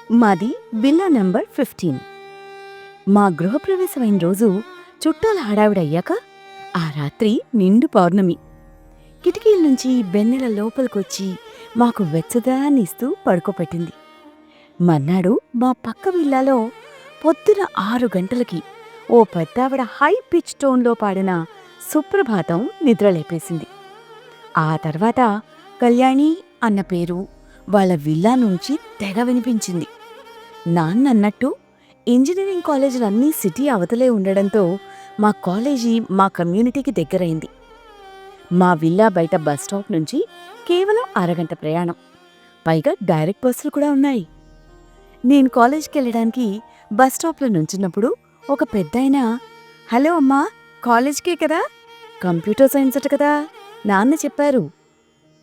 మాది villa number 15. మా గృహప్రవేశమైన రోజు చుట్టాల హడావిడయ్యాక ఆ రాత్రి నిండు పౌర్ణమి. కిటికీల నుంచి వెన్నెల లోపలికొచ్చి మాకు వెచ్చదాన్నిస్తూ పడుకోపెట్టింది. మర్నాడు మా పక్క విల్లాలో పొద్దున 6 గంటలకి ఓ పెద్దావిడ హై పిచ్ టోన్లో పాడిన సుప్రభాతం నిద్రలేపేసింది. ఆ తర్వాత కళ్యాణి అన్న పేరు వాళ్ళ విల్లా నుంచి తెగ వినిపించింది. నాన్నన్నట్టు ఇంజనీరింగ్ కాలేజీలన్నీ సిటీ అవతలే ఉండడంతో మా కాలేజీ మా కమ్యూనిటీకి దగ్గరైంది. మా విల్లా బయట బస్టాప్ నుంచి కేవలం అరగంట ప్రయాణం. పైగా డైరెక్ట్ బస్సులు కూడా ఉన్నాయి. నేను కాలేజ్కెళ్ళడానికి బస్టాప్లో నుంచున్నప్పుడు ఒక పెద్దాయన, హలో అమ్మా, కాలేజ్కే కదా, కంప్యూటర్ సైన్స్ అట కదా, నాన్న చెప్పారు.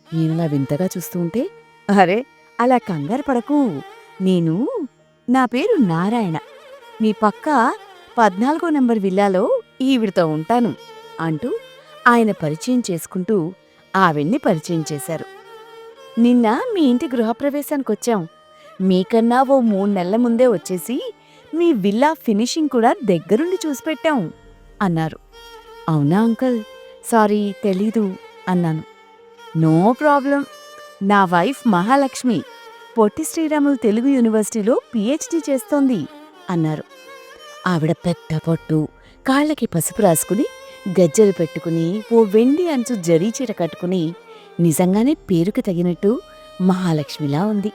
నేనలా వింతగా చూస్తూ ఉంటే, అరే అలా కంగారు పడకు, నా పేరు నారాయణ, మీ పక్క 14 నంబర్ విల్లాలో ఈవిడితో ఉంటాను అంటూ ఆయన పరిచయం చేసుకుంటూ ఆవిడ్ని పరిచయం చేశారు. నిన్న మీ ఇంటి గృహప్రవేశానికొచ్చాం. మీకన్నా ఓ 3 నెలల ముందే వచ్చేసి మీ విల్లా ఫినిషింగ్ కూడా దగ్గరుండి చూసిపెట్టాం అన్నారు. అవునా అంకల్, సారీ తెలీదు అన్నాను. నో ప్రాబ్లం, నా వైఫ్ మహాలక్ష్మి పొట్టి శ్రీరాములు తెలుగు యూనివర్సిటీలో పిహెచ్డి చేస్తోంది అన్నారు. ఆవిడ పెద్ద పొట్టు, కాళ్ళకి పసుపు రాసుకుని, గజ్జెలు పెట్టుకుని, ఓ వెండి అంచు జరీచీర కట్టుకుని నిజంగానే పేరుకి తగినట్టు మహాలక్ష్మిలా ఉంది.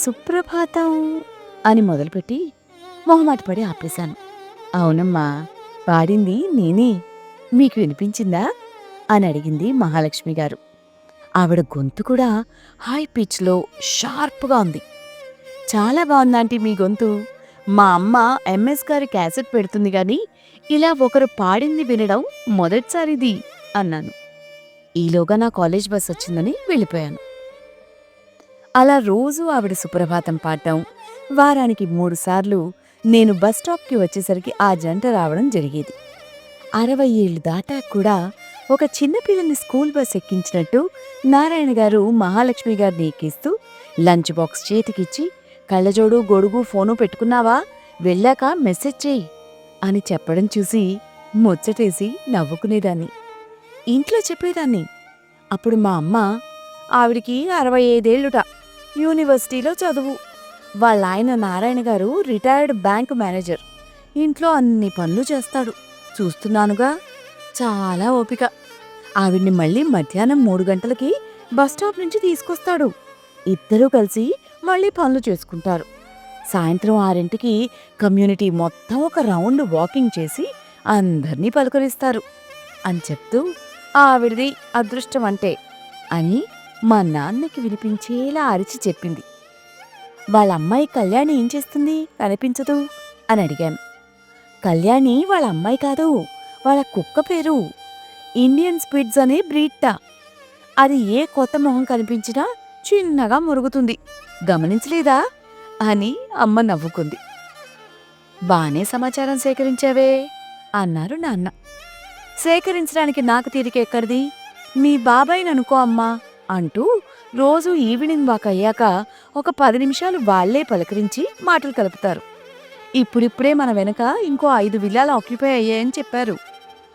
సుప్రభాతం అని మొదలుపెట్టి మొహమాటపడి ఆపేశాను. అవునమ్మా, పాడింది నేనే, మీకు వినిపించిందా అని అడిగింది మహాలక్ష్మి గారు. ఆవిడ గొంతు కూడా హై పిచ్లో షార్ప్గా ఉంది. చాలా బాగుందాంటీ మీ గొంతు. మా అమ్మ ఎంఎస్ గారి క్యాసెట్ పెడుతుంది గాని ఇలా ఒకరు పాడింది వినడం మొదటిసారిది అన్నాను. ఈలోగా నా కాలేజ్ బస్ వచ్చిందని వెళ్ళిపోయాను. అలా రోజూ ఆవిడ సుప్రభాతం పాడటం, వారానికి 3 సార్లు నేను బస్టాప్కి వచ్చేసరికి ఆ జంట రావడం జరిగేది. 60 ఏళ్లు దాటాక కూడా ఒక చిన్నపిల్లని స్కూల్ బస్ ఎక్కించినట్టు నారాయణ గారు మహాలక్ష్మి గారిని ఎక్కిస్తూ లంచ్ బాక్స్ చేతికిచ్చి, కళ్ళజోడు, గొడుగు, ఫోను పెట్టుకున్నావా, వెళ్ళాక మెసేజ్ చేయి అని చెప్పడం చూసి ముచ్చటేసి నవ్వుకునేదాన్ని. ఇంట్లో చెప్పేదాన్ని. అప్పుడు మా అమ్మ, ఆవిడికి 65 ఏళ్లుట, యూనివర్సిటీలో చదువు, వాళ్ళాయన నారాయణ గారు రిటైర్డ్ బ్యాంకు మేనేజర్, ఇంట్లో అన్ని పనులు చేస్తాడు, చూస్తున్నానుగా, చాలా ఓపిక. ఆవిడ్ని మళ్ళీ మధ్యాహ్నం 3 గంటలకి బస్టాప్ నుంచి తీసుకొస్తాడు. ఇద్దరూ కలిసి మళ్ళీ పనులు చేసుకుంటారు. సాయంత్రం 6ంటికి కమ్యూనిటీ మొత్తం ఒక రౌండ్ వాకింగ్ చేసి అందర్నీ పలకరిస్తారు అని చెప్తూ ఆవిడిది అదృష్టం అంటే అని మా నాన్నకి వినిపించేలా అరిచి చెప్పింది. వాళ్ళ అమ్మాయి కళ్యాణి ఏం చేస్తుంది, కనిపించదు అని అడిగాను. కళ్యాణి వాళ్ళ అమ్మాయి కాదు, వాళ్ళ కుక్క పేరు ఇండియన్ స్పిట్స్ అనే బ్రీడ్. అది ఏ కొత్త మొహం కనిపించినా చిన్నగా మురుగుతుంది, గమనించలేదా అని అమ్మ నవ్వుకుంది. బానే సమాచారం సేకరించావే అన్నారు నాన్న. సేకరించడానికి నాకు తీరిక ఎక్కడిది, మీ బాబాయ్ననుకో అమ్మా అంటూ రోజూ ఈవినింగ్ వాక్ అయ్యాక ఒక 10 నిమిషాలు వాళ్లే పలకరించి మాటలు కలుపుతారు. ఇప్పుడిప్పుడే మన వెనక ఇంకో 5 విల్లాలు ఆక్యుపై అయ్యాయని చెప్పారు.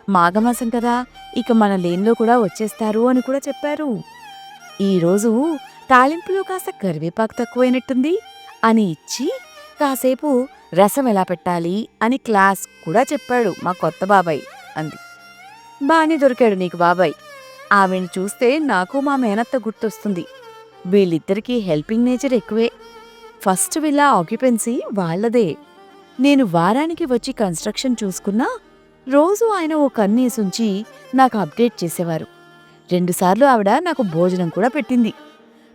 మాఘమాసం కదా, ఇక మన లేన్లో కూడా వచ్చేస్తారు అని కూడా చెప్పారు. ఈరోజు తాళింపులో కాస్త కరివేపాకు తక్కువైనట్టుంది అని ఇచ్చి కాసేపు రసం ఎలా పెట్టాలి అని క్లాస్ కూడా చెప్పాడు మా కొత్త బాబాయ్ అంది. బానే దొరికాడు నీకు బాబాయ్. ఆవిడ్ని చూస్తే నాకు మా మేనత్త గుర్తొస్తుంది. వీళ్ళిద్దరికీ హెల్పింగ్ నేచర్ ఎక్కువే. ఫస్ట్ విల్లా ఆక్యుపెన్సీ వాళ్లదే. నేను వారానికి వచ్చి కన్స్ట్రక్షన్ చూసుకున్నా రోజూ ఆయన ఓ కన్నేసుంచి నాకు అప్డేట్ చేసేవారు. 2 సార్లు ఆవిడ నాకు భోజనం కూడా పెట్టింది.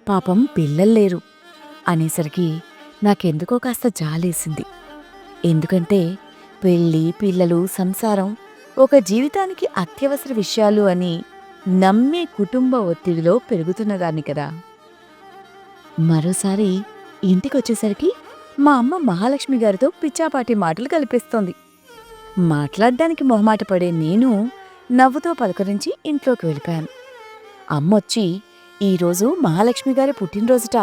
పాపం పిల్లల్లేరు అనేసరికి నాకెందుకో కాస్త జాలేసింది. ఎందుకంటే పెళ్ళి, పిల్లలు, సంసారం ఒక జీవితానికి అత్యవసర విషయాలు అని నమ్మే కుటుంబ ఒత్తిడిలో పెరుగుతున్నదాన్ని కదా. మరోసారి ఇంటికొచ్చేసరికి మా అమ్మ మహాలక్ష్మి గారితో పిచ్చాపాటి మాటలు కలిపేస్తోంది. మాట్లాడ్డానికి మొహమాట పడే నేను నవ్వుతో పలకరించి ఇంట్లోకి వెళ్ళిపోయాను. అమ్మొచ్చి, ఈరోజు మహాలక్ష్మి గారి పుట్టినరోజుట,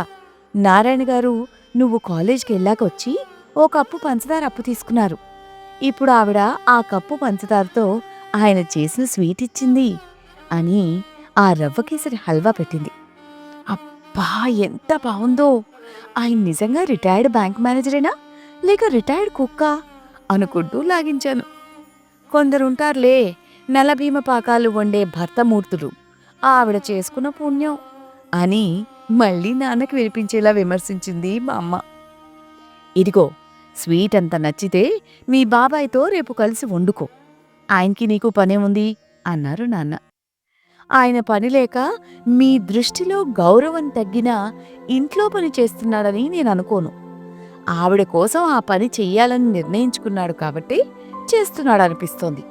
నారాయణ గారు నువ్వు కాలేజ్కి వెళ్ళాక వచ్చి ఓ కప్పు పంచదార అప్పు తీసుకున్నారు. ఇప్పుడు ఆవిడ ఆ కప్పు పంచదారతో ఆయన చేసిన స్వీట్ ఇచ్చింది అని ఆ రవ్వ కేసరి హల్వా పెట్టింది. అబ్బా, ఎంత బావుందో! ఆయన నిజంగా రిటైర్డ్ బ్యాంక్ మేనేజరేనా లేక రిటైర్డ్ కుక్కా అనుకుంటూ లాగించాను. కొందరుంటారులే నెల భీమ పాకాలు వండే భర్తమూర్తులు, ఆవిడ చేసుకున్న పుణ్యం అని మళ్ళీ నాన్నకి వినిపించేలా విమర్శించింది మా అమ్మ. ఇదిగో, స్వీట్ అంత నచ్చితే మీ బాబాయ్తో రేపు కలిసి వండుకో, ఆయనకి నీకు పనేముంది అన్నారు నాన్న. ఆయన పనిలేక మీ దృష్టిలో గౌరవం తగ్గినా ఇంట్లో పని చేస్తున్నాడని నేననుకోను. ఆవిడ కోసం ఆ పని చెయ్యాలని నిర్ణయించుకున్నాడు కాబట్టి చేస్తున్నాడనిపిస్తోంది.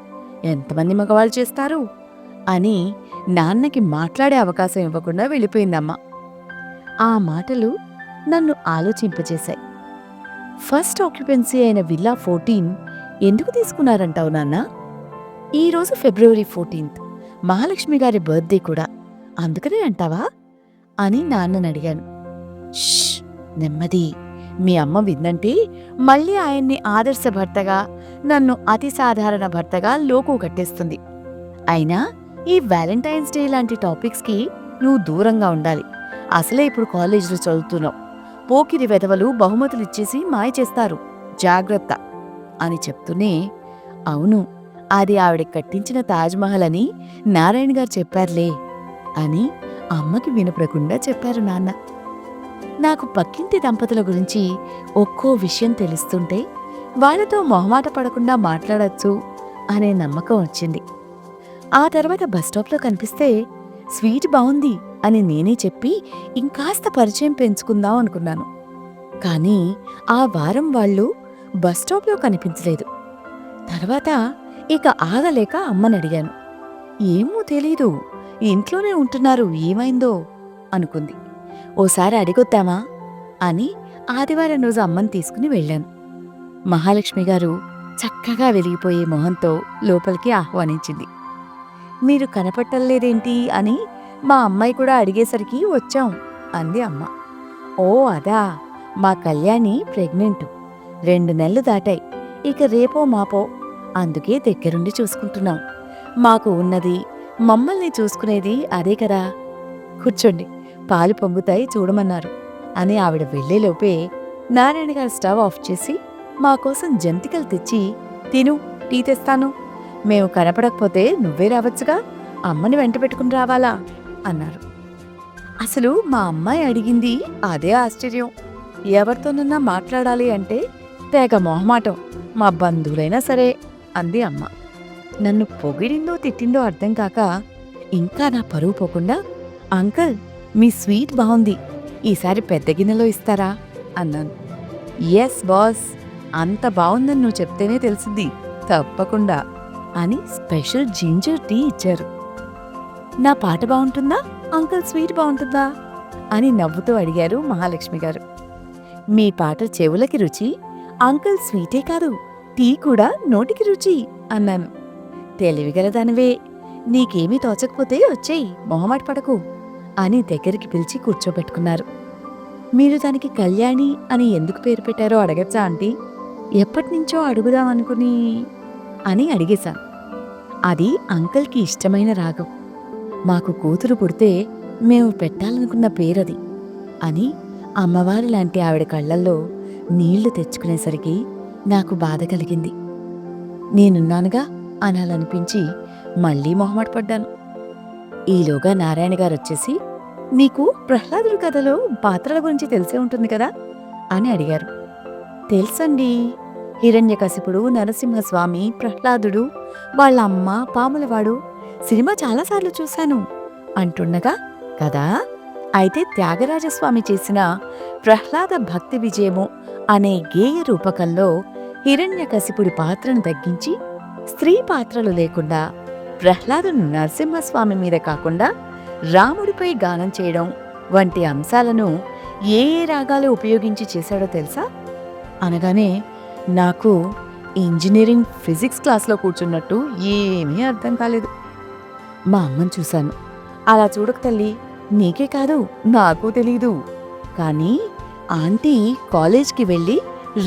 ఎంతమంది మగవాళ్ళు చేస్తారు అని నాన్నకి మాట్లాడే అవకాశం ఇవ్వకుండా వెళ్ళిపోయిందమ్మ. ఆ మాటలు నన్ను ఆలోచింపచేశాయి. ఫస్ట్ ఆక్యుపెన్సీ అయిన విల్లా 14 ఎందుకు తీసుకున్నారంటావు నాన్న? ఈరోజు ఫిబ్రవరి 14 మహాలక్ష్మి గారి బర్త్డే కూడా, అందుకనే అంటావా అని నాన్నని అడిగాను. ష్, నెమ్మది. మీ అమ్మ విందంటే మళ్ళీ ఆయన్ని ఆదర్శ భర్తగా, నన్ను అతి సాధారణ భర్తగా లోకు కట్టేస్తుంది. అయినా ఈ వ్యాలంటైన్స్ డే లాంటి టాపిక్స్కి నువ్వు దూరంగా ఉండాలి. అసలే ఇప్పుడు కాలేజీలో చదువుతున్నావు. పోకిరి వెధవలు బహుమతులిచ్చేసి మాయ చేస్తారు, జాగ్రత్త అని చెప్తూనే, అవును, అది ఆవిడ కట్టించిన తాజ్మహల్ అని నారాయణ గారు చెప్పారులే అని అమ్మకి వినపడకుండా చెప్పారు నాన్న. నాకు పక్కింటి దంపతుల గురించి ఒక్కో విషయం తెలుస్తుంటే వాళ్లతో మొహమాట పడకుండా మాట్లాడచ్చు అనే నమ్మకం వచ్చింది. ఆ తర్వాత బస్టాప్లో కనిపిస్తే స్వీట్ బావుంది అని నేనే చెప్పి ఇంకాస్త పరిచయం పెంచుకుందాం అనుకున్నాను. కానీ ఆ వారం వాళ్ళు బస్టాప్లో కనిపించలేదు. తర్వాత ఇక ఆగలేక అమ్మనడిగాను. ఏమో తెలీదు, ఇంట్లోనే ఉంటున్నారు, ఏమైందో అనుకుంది. ఓసారి అడిగొద్దామా అని ఆదివారం రోజు అమ్మని తీసుకుని వెళ్ళాను. మహాలక్ష్మి గారు చక్కగా వెలిగిపోయే మొహంతో లోపలికి ఆహ్వానించింది. మీరు కనపట్టలేదేంటి అని మా అమ్మాయి కూడా అడిగేసరికి వచ్చాం అంది అమ్మ. ఓ అదా, మా కళ్యాణి ప్రెగ్నెంటు, 2 నెలలు దాటాయి. ఇక రేపో మాపో, అందుకే దగ్గరుండి చూసుకుంటున్నాం. మాకు ఉన్నది, మమ్మల్ని చూసుకునేది అదే కదా. కూర్చోండి, పాలు పొంగుతాయి చూడమన్నారు అని ఆవిడ వెళ్లేలోపే నారాయణ గారు స్టవ్ ఆఫ్ చేసి మా కోసం జంతికలు తెచ్చి, తిను, టీ తెస్తాను, మేము కనపడకపోతే నువ్వే రావచ్చుగా, అమ్మని వెంట పెట్టుకుని రావాలా అన్నారు. అసలు మా అమ్మాయి అడిగింది అదే ఆశ్చర్యం. ఎవరితోనన్నా మాట్లాడాలి అంటే తెగ మొహమాటం, మా బంధువులైనా సరే అంది అమ్మ. నన్ను పొగిడిందో తిట్టిందో అర్థం కాక ఇంకా నా పరువు పోకుండా, అంకుల్, మీ స్వీట్ బావుంది, ఈసారి పెద్ద గిన్నెలో ఇస్తారా అన్నాను. ఎస్ బాస్, అంత బావుందని నువ్వు చెప్తేనే తెలిసింది, తప్పకుండా అని స్పెషల్ జింజర్ టీ ఇచ్చారు. నా పాట బావుంటుందా, అంకుల్ స్వీట్ బావుంటుందా అని నవ్వుతూ అడిగారు మహాలక్ష్మి గారు. మీ పాట చెవులకి రుచి, అంకుల్ స్వీటే కాదు టీ కూడా నోటికి రుచి అన్నాను. తెలివిగలదానివే, నీకేమీ తోచకపోతే వచ్చేయి, మొహమాట పడకు అని దగ్గరికి పిలిచి కూర్చోబెట్టుకున్నారు. మీరు దానికి కళ్యాణి అని ఎందుకు పేరు పెట్టారో అడగచ్చా ఆంటీ? ఎప్పటినుంచో అడుగుదామనుకుని అని అడిగేశాను. అది అంకుల్కి ఇష్టమైన రాగం. మాకు కూతురు పుడితే మేము పెట్టాలనుకున్న పేరది అని అమ్మవారి లాంటి ఆవిడ కళ్లల్లో నీళ్లు తెచ్చుకునేసరికి నాకు బాధ కలిగింది. నేనున్నానుగా అనాలనిపించి మళ్లీ మొహమాట పడ్డాను. ఈలోగా నారాయణ గారొచ్చేసి, నీకు ప్రహ్లాదుడి కథలో పాత్రల గురించి తెలిసే ఉంటుంది కదా అని అడిగారు. తెలుసండి, హిరణ్యకశిపుడు, నరసింహస్వామి, ప్రహ్లాదుడు, వాళ్ళ అమ్మ, పాములవాడు, సినిమా చాలాసార్లు చూశాను అంటుండగా, కదా, అయితే త్యాగరాజస్వామి చేసిన ప్రహ్లాద భక్తి విజయము అనే గేయ రూపకంలో హిరణ్యకశిపుడి పాత్రను తగ్గించి స్త్రీ పాత్రలు లేకుండా ప్రహ్లాదుడు నరసింహస్వామి మీద కాకుండా రాముడిపై గానం చేయడం వంటి అంశాలను ఏ ఏ రాగాలు ఉపయోగించి చేశాడో తెలుసా అనగానే నాకు ఇంజనీరింగ్ ఫిజిక్స్ క్లాస్లో కూర్చున్నట్టు ఏమీ అర్థం కాలేదు. మా అమ్మని చూశాను. అలా చూడకు తల్లి, నీకే కాదు నాకు తెలీదు, కానీ ఆంటీ కాలేజ్కి వెళ్ళి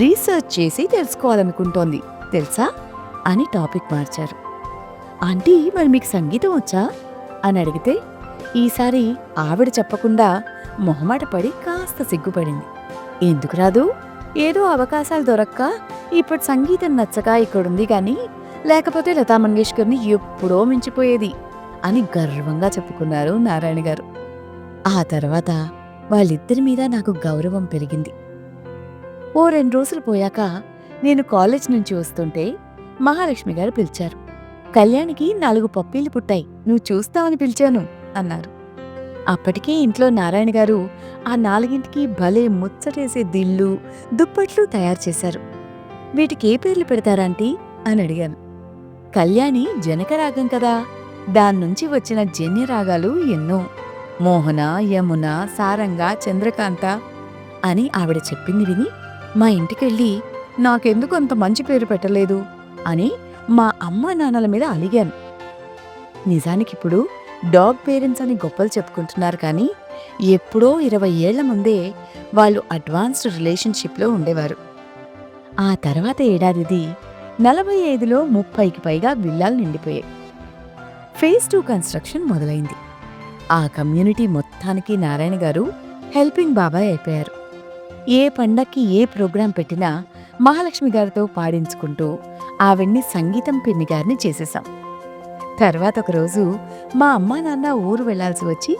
రీసెర్చ్ చేసి తెలుసుకోవాలనుకుంటోంది తెలుసా అని టాపిక్ మార్చారు. ఆంటీ మరి మీకు సంగీతం వచ్చా అని అడిగితే ఈసారి ఆవిడ చెప్పకుండా మొహమాట పడి కాస్త సిగ్గుపడింది. ఎందుకు రాదు, ఏదో అవకాశాలు దొరక్క ఇప్పుడు సంగీతం నచ్చక ఇక్కడుంది గాని లేకపోతే లతా మంగేష్కర్ని ఎప్పుడో మించిపోయేది అని గర్వంగా చెప్పుకున్నారు నారాయణ గారు. ఆ తర్వాత వాళ్ళిద్దరి మీద నాకు గౌరవం పెరిగింది. ఓ 2 రోజులు పోయాక నేను కాలేజ్ నుంచి వస్తుంటే మహాలక్ష్మి గారు పిలిచారు. కళ్యాణికి 4 పప్పీలు పుట్టాయి, నువ్వు చూస్తావని పిలిచాను అన్నారు. అప్పటికే ఇంట్లో నారాయణ గారు ఆ 4ంటికి భలే ముచ్చటేసే దిళ్ళు, దుప్పట్లు తయారు చేశారు. వీటికే పేర్లు పెడతారాంటీ అని అడిగాను. కళ్యాణి జనకరాగం కదా, దాన్నుంచి వచ్చిన జన్యరాగాలు ఎన్నో, మోహన, యమున, సారంగ, చంద్రకాంత అని ఆవిడ చెప్పింది విని మా ఇంటికెళ్ళి నాకెందుకు అంత మంచి పేరు పెట్టలేదు అని మా అమ్మా నాన్నల మీద అలిగాను. నిజానికిప్పుడు డాగ్ పేరెంట్స్ అని గొప్పలు చెప్పుకుంటున్నారు కానీ ఎప్పుడో 20 ఏళ్ల ముందే వాళ్ళు అడ్వాన్స్డ్ రిలేషన్షిప్లో ఉండేవారు. ఆ తర్వాత ఏడాదిది 45లో 30కి పైగా విల్లాలు నిండిపోయాయి. ఫేజ్ 2 కన్స్ట్రక్షన్ మొదలైంది. ఆ కమ్యూనిటీ మొత్తానికి నారాయణ గారు హెల్పింగ్ బాబాయ్ అయిపోయారు. ఏ పండక్కి ఏ ప్రోగ్రాం పెట్టినా మహాలక్ష్మి గారితో పాడించుకుంటూ ఆవిడ్ని సంగీతం పిన్ని గారిని చేసేశాం. తర్వాత ఒకరోజు మా అమ్మా నాన్న ఊరు వెళ్లాల్సి వచ్చి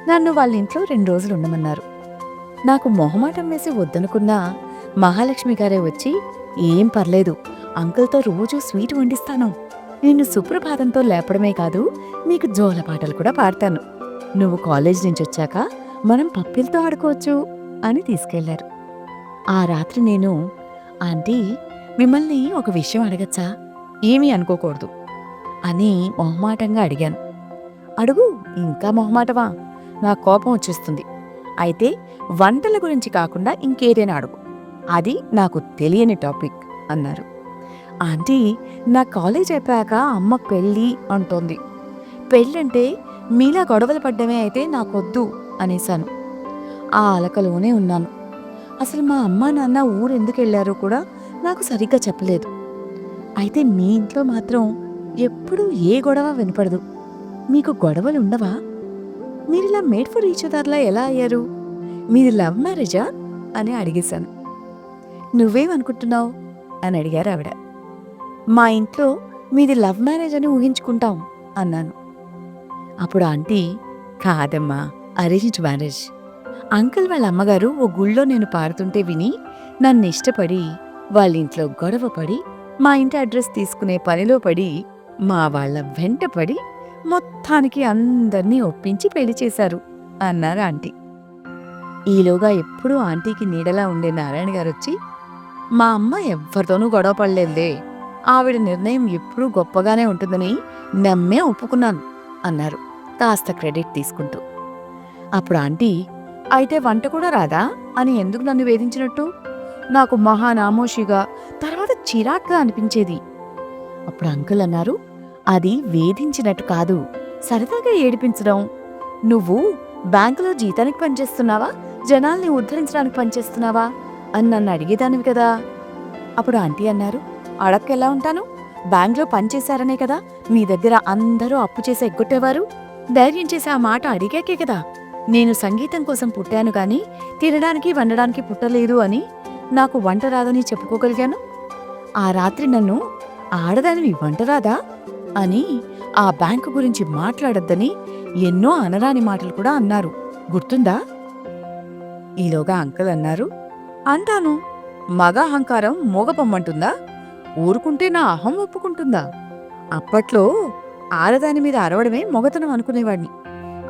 నన్ను వాళ్ళ ఇంట్లో 2 రోజులు ఉండమన్నారు. నాకు మొహమాటం వేసి వద్దనుకున్నా మహాలక్ష్మి గారే వచ్చి, ఏం పర్లేదు, అంకుల్తో రోజూ స్వీట్ వండిస్తాను, నిన్ను సుప్రభాతంతో లేపడమే కాదు నీకు జోలపాటలు కూడా పాడతాను, నువ్వు కాలేజ్ నుంచి వచ్చాక మనం పప్పిలతో ఆడుకోవచ్చు అని తీసుకెళ్లారు. ఆ రాత్రి నేను, ఆంటీ మిమ్మల్ని ఒక విషయం అడగచ్చా, ఏమీ అనుకోకూడదు అని మొహమాటంగా అడిగాను. అడుగు, ఇంకా మొహమాటమా, నా కోపం వచ్చేస్తుంది, అయితే వంటల గురించి కాకుండా ఇంకేదైనా అడుగు, అది నాకు తెలియని టాపిక్ అన్నారు. ఆంటీ నా కాలేజ్ అయిపోయాక అమ్మ పెళ్ళి అంటోంది, పెళ్ళంటే మీలా గొడవలు పడ్డమే అయితే నాకొద్దు అనేశాను. ఆ అలకలోనే ఉన్నాను. అసలు మా అమ్మా నాన్న ఊరెందుకు వెళ్ళారో కూడా నాకు సరిగ్గా చెప్పలేదు. అయితే మీ ఇంట్లో మాత్రం ఎప్పుడూ ఏ గొడవ వినపడదు, మీకు గొడవలు ఉండవా, మీరిలా మేడ్ ఫర్ ఈచ్ అదర్లా ఎలా అయ్యారు, మీది లవ్ మ్యారేజా అని అడిగేశాను. నువ్వేమనుకుంటున్నావు అని అడిగారు ఆవిడ. మా ఇంట్లో మీది లవ్ మ్యారేజ్ అని ఊహించుకుంటాం అన్నాను. అప్పుడు ఆంటీ, కాదమ్మా, అరేంజ్డ్ మ్యారేజ్. అంకుల్ వాళ్ళ అమ్మగారు ఓ గుళ్ళో నేను పాడుతుంటే విని నన్ను ఇష్టపడి వాళ్ళింట్లో గొడవ పడి మా ఇంటి అడ్రస్ తీసుకునే పనిలో పడి మా వాళ్ళ వెంట పడి మొత్తానికి అందర్నీ ఒప్పించి పెళ్లి చేశారు అన్నారు ఆంటీ. ఈలోగా ఎప్పుడూ ఆంటీకి నీడలా ఉండే నారాయణ గారొచ్చి, మా అమ్మ ఎవ్వరితోనూ గొడవ పడలేదులే, ఆవిడ నిర్ణయం ఎప్పుడూ గొప్పగానే ఉంటుందని నమ్మే ఒప్పుకున్నాను అన్నారు కాస్త క్రెడిట్ తీసుకుంటూ. అప్పుడు ఆంటీ, అయితే వంట కూడా రాదా అని ఎందుకు నన్ను వేధించినట్టు, నాకు మహానామోషిగా తర్వాత చిరాగ్గా అనిపించేది. అప్పుడు అంకుల్ అన్నారు, అది వేధించినట్టు కాదు, సరదాగా ఏడిపించడం. నువ్వు బ్యాంకులో జీతానికి పనిచేస్తున్నావా, జనాల్ని ఉద్ధరించడానికి పనిచేస్తున్నావా అని నన్ను అడిగేదానివి కదా. అప్పుడు ఆంటీ అన్నారు, అడక్కెలా ఉంటాను, బ్యాంకులో పనిచేశారనే కదా మీ దగ్గర అందరూ అప్పు చేసి ఎగ్గొట్టేవారు, ధైర్యం చేసి ఆ మాట అడిగాకే కదా నేను సంగీతం కోసం పుట్టాను గాని తినడానికి వండడానికి పుట్టలేదు అని, నాకు వంట రాదని చెప్పుకోగలిగాను. ఆ రాత్రి నన్ను ఆడదానివి వంట రాదా అని, ఆ బ్యాంకు గురించి మాట్లాడొద్దని ఎన్నో అనరాని మాటలు కూడా అన్నారు, గుర్తుందా. ఈలోగా అంకుల్ అన్నారు, అంటాను, మగ అహంకారం మోగపొమ్మంటుందా, ఊరుకుంటే నా అహం ఒప్పుకుంటుందా, అప్పట్లో ఆడదాని మీద అరవడమే మొగతనం అనుకునేవాడిని,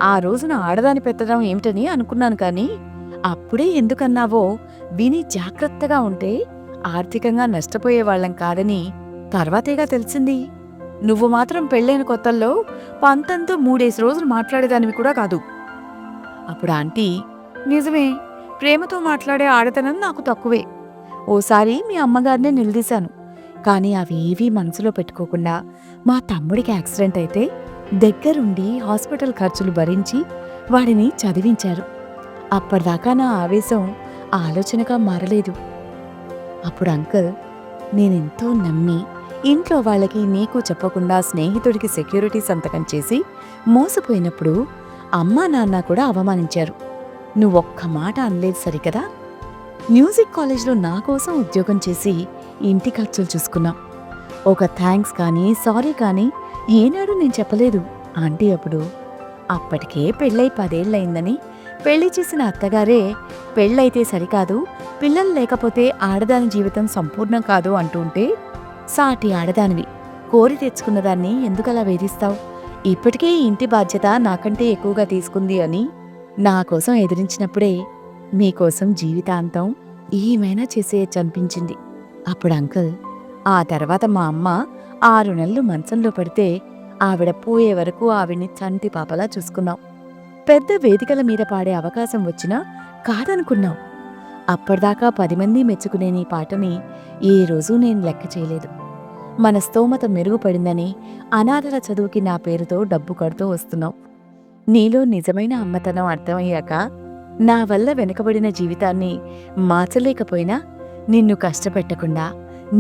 ఆ రోజున ఆడదాని పెట్టడం ఏమిటని అనుకున్నాను కానీ అప్పుడే ఎందుకన్నావో విని జాగ్రత్తగా ఉంటే ఆర్థికంగా నష్టపోయేవాళ్లం కాదని తర్వాతేగా తెలిసింది. నువ్వు మాత్రం పెళ్ళైన కొత్తల్లో పంతంతో 3 రోజులు మాట్లాడేదానివి కూడా కాదు. అప్పుడు ఆంటీ, నిజమే, ప్రేమతో మాట్లాడే ఆడతనం నాకు తక్కువే, ఓసారి మీ అమ్మగారినే నిలదీశాను, కానీ అవేవీ మనసులో పెట్టుకోకుండా మా తమ్ముడికి యాక్సిడెంట్ అయితే దగ్గరుండి హాస్పిటల్ ఖర్చులు భరించి వాడిని చదివించారు. అప్పటిదాకా నా ఆవేశం ఆలోచనగా మారలేదు. అప్పుడు అంకుల్ నేనెంతో నమ్మి ఇంట్లో వాళ్ళకి నీకు చెప్పకుండా స్నేహితుడికి సెక్యూరిటీ సంతకం చేసి మోసపోయినప్పుడు అమ్మా నాన్న కూడా అవమానించారు. నువ్వొక్క మాట అనలేదు సరికదా. మ్యూజిక్ కాలేజ్లో నా కోసం ఉద్యోగం చేసి ఇంటి ఖర్చులు చూసుకున్నాం. ఒక థ్యాంక్స్ కానీ సారీ కానీ ఏనాడు నేను చెప్పలేదు. ఆంటీ అప్పటికే పెళ్ళై 10 ఏళ్లయిందని పెళ్లి చేసిన అత్తగారే పెళ్ళైతే సరికాదు, పిల్లలు లేకపోతే ఆడదాని జీవితం సంపూర్ణం కాదు అంటుంటే సాటి ఆడదానివి కోరి తెచ్చుకున్నదాన్ని ఎందుకలా వేధిస్తావు? ఇప్పటికే ఈ ఇంటి బాధ్యత నాకంటే ఎక్కువగా తీసుకుంది అని నా కోసం ఎదిరించినప్పుడే మీకోసం జీవితాంతం ఏమైనా చేసేయచ్చనిపించింది. అప్పుడు అంకుల్ ఆ తర్వాత మా అమ్మ 6 నెలలు మంచంలో పడితే ఆవిడ పోయే వరకు ఆవిడ్ని చంటి పాపలా చూసుకున్నాం. పెద్ద వేదికల మీద పాడే అవకాశం వచ్చినా కాదనుకున్నాం. అప్పటిదాకా 10 మంది మెచ్చుకునే నీ పాటని ఏ రోజూ నేను లెక్క చేయలేదు. మన స్తోమత మెరుగుపడిందని అనాథల చదువుకి నా పేరుతో డబ్బు కడుతూ వస్తున్నాం. నీలో నిజమైన అమ్మతనం అర్థమయ్యాక నా వల్ల వెనుకబడిన జీవితాన్ని మార్చలేకపోయినా నిన్ను కష్టపెట్టకుండా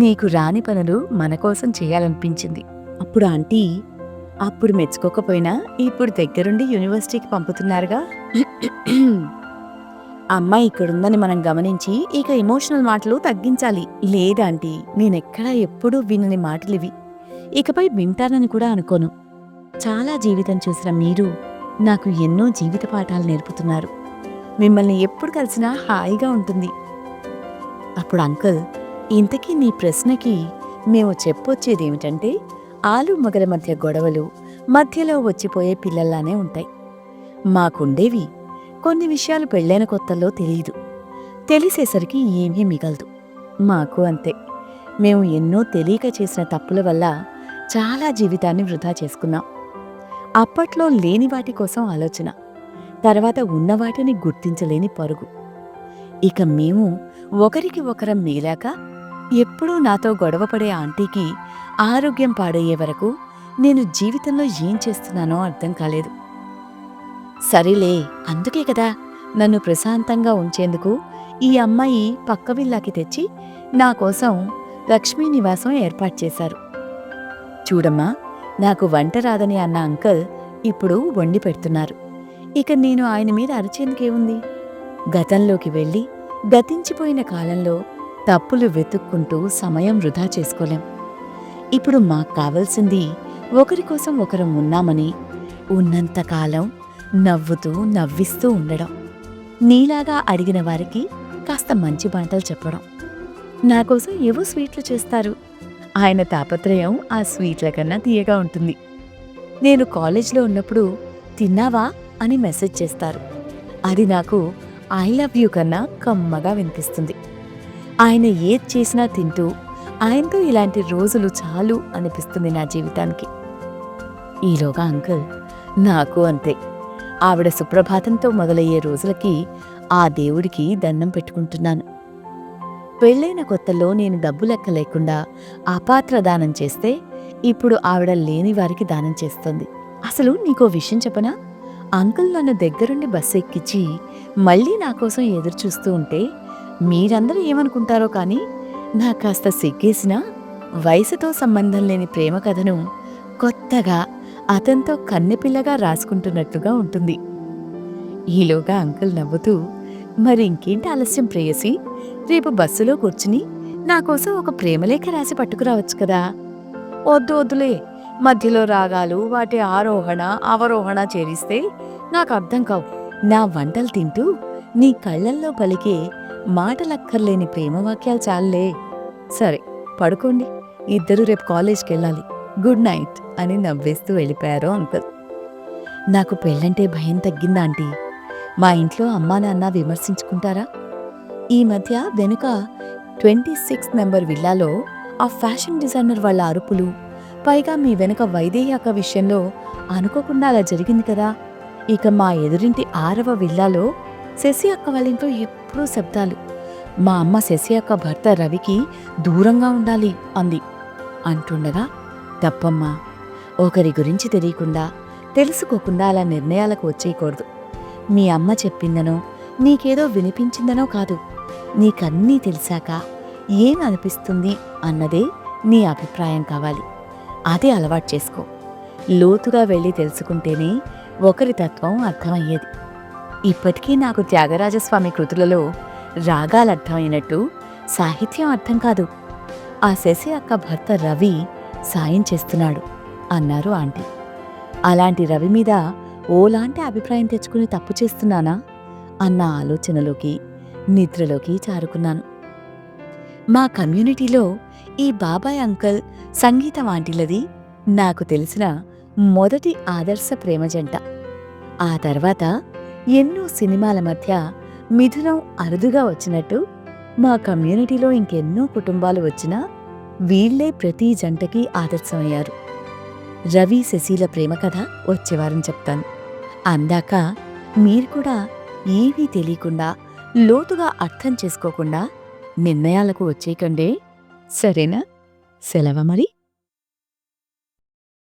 నీకు రాని పనులు మనకోసం చేయాలనిపించింది. అప్పుడు ఆంటీ అప్పుడు మెచ్చుకోకపోయినా ఇప్పుడు దగ్గరుండి యూనివర్సిటీకి పంపుతున్నారుగా. అమ్మాయి ఇక్కడుందని మనం గమనించి ఇక ఎమోషనల్ మాటలు తగ్గించాలి. లేదాంటీ నేనెక్కడా ఎప్పుడూ వినని మాటలివి. ఇకపై వింటానని కూడా అనుకోను. చాలా జీవితం చూసిన మీరు నాకు ఎన్నో జీవిత పాఠాలు నేర్పుతున్నారు. మిమ్మల్ని ఎప్పుడు కలిసినా హాయిగా ఉంటుంది. అప్పుడు అంకుల్ ఇంతకీ నీ ప్రశ్నకి మేము చెప్పొచ్చేదేమిటంటే ఆలు మగల మధ్య గొడవలు మధ్యలో వచ్చిపోయే పిల్లల్లానే ఉంటాయి. మాకుండేవి కొన్ని విషయాలు పెళ్ళైన కొత్తల్లో తెలీదు. తెలిసేసరికి ఏమీ మిగలదు. మాకు అంతే. మేము ఎన్నో తెలియక చేసిన తప్పుల వల్ల చాలా జీవితాన్ని వృధా చేసుకున్నాం. అప్పట్లో లేని వాటి కోసం ఆలోచన, తర్వాత ఉన్నవాటిని గుర్తించలేని పరుగు. ఇక మేము ఒకరికి ఒకరం మేలాక ఎప్పుడూ నాతో గొడవపడే ఆంటీకి ఆరోగ్యం పాడయ్యే వరకు నేను జీవితంలో ఏం చేస్తున్నానో అర్థం కాలేదు. సరేలే, అందుకే కదా నన్ను ప్రశాంతంగా ఉంచేందుకు ఈ అమ్మాయి పక్క విల్లాకి తెచ్చి నా కోసం లక్ష్మీ నివాసం ఏర్పాటు చేశారు. చూడమ్మా, నాకు వంట రాదని అన్న అంకుల్ ఇప్పుడు వండి పెడుతున్నారు. ఇక నేను ఆయన మీద అరిచేందుకేముంది? గతంలోకి వెళ్ళి గతించిపోయిన కాలంలో తప్పులు వెతుక్కుంటూ సమయం వృధా చేసుకోలేం. ఇప్పుడు మాకు కావలసింది ఒకరికోసం ఒకరం ఉన్నామని, ఉన్నంతకాలం నవ్వుతూ నవ్విస్తూ ఉండడం, నీలాగా అడిగిన వారికి కాస్త మంచి మాటలు చెప్పడం. నాకోసం ఏవో స్వీట్లు చేస్తారు. ఆయన తాపత్రయం ఆ స్వీట్ల కన్నా తీయగా ఉంటుంది. నేను కాలేజ్లో ఉన్నప్పుడు తిన్నావా అని మెసేజ్ చేస్తారు. అది నాకు ఐ లవ్ యూ కన్నా కమ్మగా వినిపిస్తుంది. ఆయన ఏది చేసినా తింటూ ఆయనతో ఇలాంటి రోజులు చాలు అనిపిస్తుంది నా జీవితానికి. ఈలోగా అంకుల్ నాకు అంతే. ఆవిడ సుప్రభాతంతో మొదలయ్యే రోజులకి ఆ దేవుడికి దండం పెట్టుకుంటున్నాను. పెళ్ళైన కొత్తలో నేను డబ్బు లెక్క లేకుండా అపాత్ర దానం చేస్తే ఇప్పుడు ఆవిడ లేని వారికి దానం చేస్తుంది. అసలు నీకో విషయం చెప్పనా? అంకుల్ నన్ను దగ్గరుండి బస్సు ఎక్కించి మళ్ళీ నా కోసం ఎదురుచూస్తూ ఉంటే మీరందరూ ఏమనుకుంటారో కానీ నాకు కాస్త సిగ్గేసినా వయసుతో సంబంధం లేని ప్రేమ కథను కొత్తగా అతనితో కన్నెపిల్లగా రాసుకుంటున్నట్టుగా ఉంటుంది. ఈలోగా అంకుల్ నవ్వుతూ, మరి ఇంకేంటి ఆలస్యం ప్రేయసి, రేపు బస్సులో కూర్చుని నాకోసం ఒక ప్రేమలేఖ రాసి పట్టుకురావచ్చు కదా. వద్దులే, మధ్యలో రాగాలు వాటి ఆరోహణ అవరోహణ చేరిస్తే నాకు అర్థం కావు. నా వంటలు తింటూ నీ కళ్ళల్లో పలికే మాటలక్కర్లేని ప్రేమవాక్యాలు చాలులే. సరే పడుకోండి, ఇద్దరూ రేపు కాలేజ్కి వెళ్ళాలి. గుడ్ నైట్ అని నవ్వేస్తూ వెళ్ళిపోయారు అంకుల్. నాకు పెళ్ళంటే భయం తగ్గిందా ఆంటీ? మా ఇంట్లో అమ్మా నాన్న విమర్శించుకుంటారా? ఈ మధ్య వెనుక 26 నెంబర్ విల్లాలో ఆ ఫ్యాషన్ డిజైనర్ వాళ్ళ అరుపులు, పైగా మీ వెనుక వైదేహి అక్క విషయంలో అనుకోకుండా అలా జరిగింది కదా. ఇక మా ఎదురింటి 6వ విల్లాలో శశి అక్క వాళ్ళింట్లో ఎప్పుడూ శబ్దాలు. మా అమ్మ శశి అక్క భర్త రవికి దూరంగా ఉండాలి అంది. అంటుండగా, తప్పమ్మా, ఒకరి గురించి తెలియకుండా తెలుసుకోకుండా అలా నిర్ణయాలకు వచ్చేయకూడదు. మీ అమ్మ చెప్పిందనో నీకేదో వినిపించిందనో కాదు, నీకన్నీ తెలిసాక ఏం అనిపిస్తుంది అన్నదే నీ అభిప్రాయం కావాలి. అదే అలవాటు చేసుకో. లోతుగా వెళ్ళి తెలుసుకుంటేనే ఒకరి తత్వం అర్థమయ్యేది. ఇప్పటికీ నాకు త్యాగరాజస్వామి కృతులలో రాగాలర్థమైనట్టు సాహిత్యం అర్థం కాదు. ఆ శశి అక్క భర్త రవి సాయం చేస్తున్నాడు అన్నారు ఆంటీ. అలాంటి రవి మీద ఓలాంటి అభిప్రాయం తెచ్చుకుని తప్పు చేస్తున్నానా అన్న ఆలోచనలోకి, నిద్రలోకి జారుకున్నాను. మా కమ్యూనిటీలో ఈ బాబాయ్ అంకల్, సంగీతం ఆంటీలది నాకు తెలిసిన మొదటి ఆదర్శ ప్రేమ జంట. ఆ తర్వాత ఎన్నో సినిమాల మధ్య మిథునం అరుదుగా వచ్చినట్టు మా కమ్యూనిటీలో ఇంకెన్నో కుటుంబాలు వచ్చినా వీళ్లే ప్రతి జంటకి ఆదర్శమయ్యారు. రవి శశీల ప్రేమ కథ వచ్చేవారం చెప్తాను. అందాక మీరు కూడా ఏవీ తెలియకుండా, లోతుగా అర్థం చేసుకోకుండా నిర్ణయాలకు వచ్చేయకండే. సరేనా? సెలవ మరి.